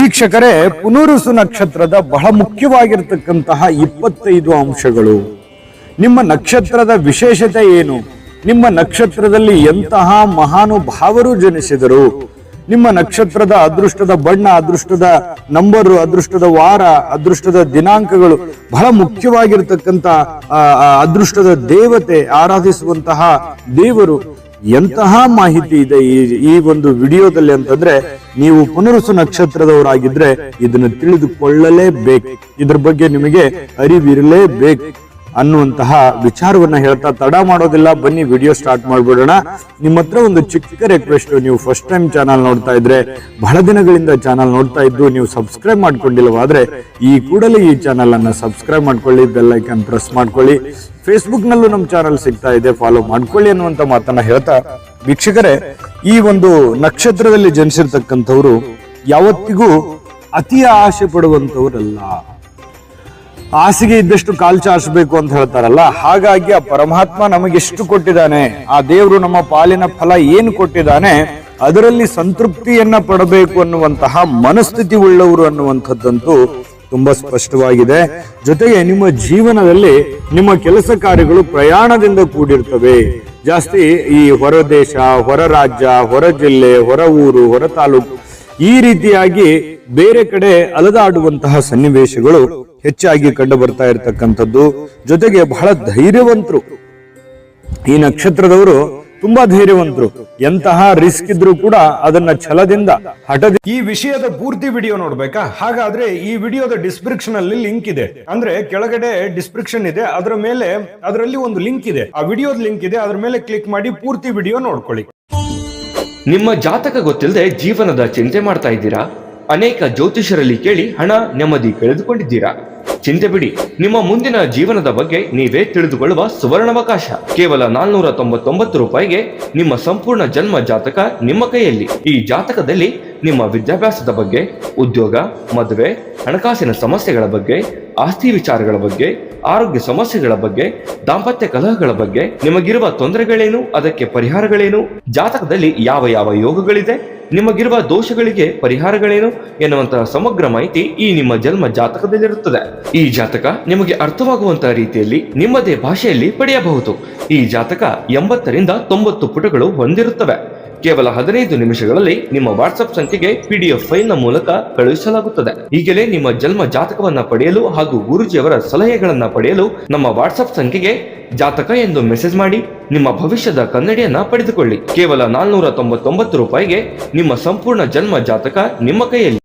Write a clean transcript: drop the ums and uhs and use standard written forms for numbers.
ವೀಕ್ಷಕರೇ, ಪುನರುಸು ನಕ್ಷತ್ರದ ಬಹಳ ಮುಖ್ಯವಾಗಿರತಕ್ಕಂತಹ 25 ಅಂಶಗಳು. ನಿಮ್ಮ ನಕ್ಷತ್ರದ ವಿಶೇಷತೆ ಏನು? ನಿಮ್ಮ ನಕ್ಷತ್ರದಲ್ಲಿ ಎಂತಹ ಮಹಾನುಭಾವರು ಜನಿಸಿದರು? ನಿಮ್ಮ ನಕ್ಷತ್ರದ ಅದೃಷ್ಟದ ಬಣ್ಣ, ಅದೃಷ್ಟದ ನಂಬರು, ಅದೃಷ್ಟದ ವಾರ, ಅದೃಷ್ಟದ ದಿನಾಂಕಗಳು, ಬಹಳ ಮುಖ್ಯವಾಗಿರತಕ್ಕಂತ ಅದೃಷ್ಟದ ದೇವತೆ, ಆರಾಧಿಸುವಂತಹ ದೇವರು, ಎಂತಹ ಮಾಹಿತಿ ಇದೆ ಈ ಒಂದು ವಿಡಿಯೋದಲ್ಲಿ ಅಂತಂದ್ರೆ, ನೀವು ಪುನರುಸು ನಕ್ಷತ್ರದವರಾಗಿದ್ರೆ ಇದನ್ನು ತಿಳಿದುಕೊಳ್ಳಲೇಬೇಕು. ಇದ್ರ ಬಗ್ಗೆ ನಿಮಗೆ ಅರಿವಿರಲೇಬೇಕು ಅನ್ನುವಂತಹ ವಿಚಾರವನ್ನ ಹೇಳ್ತಾ ತಡ ಮಾಡೋದಿಲ್ಲ. ಬನ್ನಿ ವಿಡಿಯೋ ಸ್ಟಾರ್ಟ್ ಮಾಡ್ಬಿಡೋಣ. ನಿಮ್ಮ ಹತ್ರ ಒಂದು ಚಿಕ್ಕ ರಿಕ್ವೆಸ್ಟ್, ನೀವು ಫಸ್ಟ್ ಟೈಮ್ ಚಾನಲ್ ನೋಡ್ತಾ ಇದ್ರೆ, ಬಹಳ ದಿನಗಳಿಂದ ಚಾನಲ್ ನೋಡ್ತಾ ಇದ್ದು ನೀವು ಸಬ್ಸ್ಕ್ರೈಬ್ ಮಾಡ್ಕೊಂಡಿಲ್ಲವಾದ್ರೆ ಈ ಕೂಡಲೇ ಈ ಚಾನಲ್ ಅನ್ನ ಸಬ್ಸ್ಕ್ರೈಬ್ ಮಾಡ್ಕೊಳ್ಳಿ, ಬೆಲ್ ಐಕಾನ್ ಪ್ರೆಸ್ ಮಾಡ್ಕೊಳ್ಳಿ. ಫೇಸ್ಬುಕ್ ನಲ್ಲೂ ನಮ್ಮ ಚಾನಲ್ ಸಿಗ್ತಾ ಇದೆ, ಫಾಲೋ ಮಾಡ್ಕೊಳ್ಳಿ ಅನ್ನುವಂತ ಮಾತನ್ನ ಹೇಳ್ತಾ, ವೀಕ್ಷಕರೇ, ಈ ಒಂದು ನಕ್ಷತ್ರದಲ್ಲಿ ಜನಿಸಿರ್ತಕ್ಕಂಥವ್ರು ಯಾವತ್ತಿಗೂ ಅತಿ ಆಸೆ ಪಡುವಂತವ್ರಲ್ಲ. ಆಸೆಗೆ ಇದ್ದಷ್ಟು ಕಾಲ್ ಚಾಚಬೇಕು ಅಂತ ಹೇಳ್ತಾರಲ್ಲ, ಹಾಗಾಗಿ ಆ ಪರಮಾತ್ಮ ನಮಗೆಷ್ಟು ಕೊಟ್ಟಿದ್ದಾನೆ, ಆ ದೇವರು ನಮ್ಮ ಪಾಲಿನ ಫಲ ಏನು ಕೊಟ್ಟಿದ್ದಾನೆ, ಅದರಲ್ಲಿ ಸಂತೃಪ್ತಿಯನ್ನ ಪಡಬೇಕು ಅನ್ನುವಂತಹ ಮನಸ್ಥಿತಿ ಉಳ್ಳವರು ಅನ್ನುವಂಥದ್ದಂತೂ ತುಂಬಾ ಸ್ಪಷ್ಟವಾಗಿದೆ. ಜೊತೆಗೆ ನಿಮ್ಮ ಜೀವನದಲ್ಲಿ ನಿಮ್ಮ ಕೆಲಸ ಕಾರ್ಯಗಳು ಪ್ರಯಾಣದಿಂದ ಕೂಡಿರ್ತವೆ. ಜಾಸ್ತಿ ಈ ಹೊರ ದೇಶ, ಹೊರ ರಾಜ್ಯ, ಹೊರ ಜಿಲ್ಲೆ, ಹೊರ ಊರು, ಹೊರ ತಾಲೂಕು, ಈ ರೀತಿಯಾಗಿ ಬೇರೆ ಕಡೆ ಅಲದಾಡುವಂತಹ ಸನ್ನಿವೇಶಗಳು ಹೆಚ್ಚಾಗಿ ಕಂಡು ಬರ್ತಾ ಇರತಕ್ಕಂಥದ್ದು. ಜೊತೆಗೆ ಬಹಳ ಧೈರ್ಯವಂತರು ಈ ನಕ್ಷತ್ರದವರು, ತುಂಬಾ ಧೈರ್ಯವಂತರು. ಎಂತಹ ರಿಸ್ಕ್ ಇದ್ರೂ ಕೂಡ ಅದನ್ನ ಛಲದಿಂದ, ಹಠದಿಂದ. ಈ ವಿಷಯದ ಪೂರ್ತಿ ವಿಡಿಯೋ ನೋಡ್ಬೇಕಾ? ಹಾಗಾದ್ರೆ ಈ ವಿಡಿಯೋದ ಡಿಸ್ಕ್ರಿಪ್ಷನ್ ಅಲ್ಲಿ ಲಿಂಕ್ ಇದೆ, ಅಂದ್ರೆ ಕೆಳಗಡೆ ಡಿಸ್ಕ್ರಿಪ್ಷನ್ ಇದೆ, ಅದರ ಮೇಲೆ ಅದರಲ್ಲಿ ಒಂದು ಲಿಂಕ್ ಇದೆ, ಆ ವಿಡಿಯೋದ ಲಿಂಕ್ ಇದೆ, ಅದ್ರ ಮೇಲೆ ಕ್ಲಿಕ್ ಮಾಡಿ ಪೂರ್ತಿ ವಿಡಿಯೋ ನೋಡ್ಕೊಳ್ಳಿ. ನಿಮ್ಮ ಜಾತಕ ಗೊತ್ತಿಲ್ಲದೆ ಜೀವನದ ಚಿಂತೆ ಮಾಡ್ತಾ ಇದ್ದೀರಾ? ಅನೇಕ ಜ್ಯೋತಿಷರಲ್ಲಿ ಕೇಳಿ ಹಣ, ನೆಮ್ಮದಿ ಕಳೆದುಕೊಂಡಿದ್ದೀರಾ? ಚಿಂತೆ ಬಿಡಿ, ನಿಮ್ಮ ಮುಂದಿನ ಜೀವನದ ಬಗ್ಗೆ ನೀವೇ ತಿಳಿದುಕೊಳ್ಳುವ ಸುವರ್ಣಾವಕಾಶ. ಕೇವಲ 499 ರೂಪಾಯಿಗೆ ನಿಮ್ಮ ಸಂಪೂರ್ಣ ಜನ್ಮ ಜಾತಕ ನಿಮ್ಮ ಕೈಯಲ್ಲಿ. ಈ ಜಾತಕದಲ್ಲಿ ನಿಮ್ಮ ವಿದ್ಯಾಭ್ಯಾಸದ ಬಗ್ಗೆ, ಉದ್ಯೋಗ, ಮದುವೆ, ಹಣಕಾಸಿನ ಸಮಸ್ಯೆಗಳ ಬಗ್ಗೆ, ಆಸ್ತಿ ವಿಚಾರಗಳ ಬಗ್ಗೆ, ಆರೋಗ್ಯ ಸಮಸ್ಯೆಗಳ ಬಗ್ಗೆ, ದಾಂಪತ್ಯ ಕಲಹಗಳ ಬಗ್ಗೆ, ನಿಮಗಿರುವ ತೊಂದರೆಗಳೇನು, ಅದಕ್ಕೆ ಪರಿಹಾರಗಳೇನು, ಜಾತಕದಲ್ಲಿ ಯಾವ ಯಾವ ಯೋಗಗಳಿದೆ, ನಿಮಗಿರುವ ದೋಷಗಳಿಗೆ ಪರಿಹಾರಗಳೇನು ಎನ್ನುವಂತಹ ಸಮಗ್ರ ಮಾಹಿತಿ ಈ ನಿಮ್ಮ ಜನ್ಮ ಜಾತಕದಲ್ಲಿರುತ್ತದೆ. ಈ ಜಾತಕ ನಿಮಗೆ ಅರ್ಥವಾಗುವಂತಹ ರೀತಿಯಲ್ಲಿ ನಿಮ್ಮದೇ ಭಾಷೆಯಲ್ಲಿ ಪಡೆಯಬಹುದು. ಈ ಜಾತಕ 80ರಿಂದ 90 ಪುಟಗಳು ಹೊಂದಿರುತ್ತವೆ. ಕೇವಲ 15 ನಿಮಿಷಗಳಲ್ಲಿ ನಿಮ್ಮ ವಾಟ್ಸ್ಆಪ್ ಸಂಖ್ಯೆಗೆ PDF ಫೈಲ್ ನ ಮೂಲಕ ಕಳುಹಿಸಲಾಗುತ್ತದೆ. ಈಗಲೇ ನಿಮ್ಮ ಜನ್ಮ ಜಾತಕವನ್ನ ಪಡೆಯಲು ಹಾಗೂ ಗುರುಜಿಯವರ ಸಲಹೆಗಳನ್ನ ಪಡೆಯಲು ನಮ್ಮ ವಾಟ್ಸ್ಆಪ್ ಸಂಖ್ಯೆಗೆ ಜಾತಕ ಎಂದು ಮೆಸೇಜ್ ಮಾಡಿ ನಿಮ್ಮ ಭವಿಷ್ಯದ ಕನ್ನಡಿಯನ್ನ ಪಡೆದುಕೊಳ್ಳಿ. ಕೇವಲ 499 ರೂಪಾಯಿಗೆ ನಿಮ್ಮ ಸಂಪೂರ್ಣ ಜನ್ಮ ಜಾತಕ ನಿಮ್ಮ ಕೈಯಲ್ಲಿ.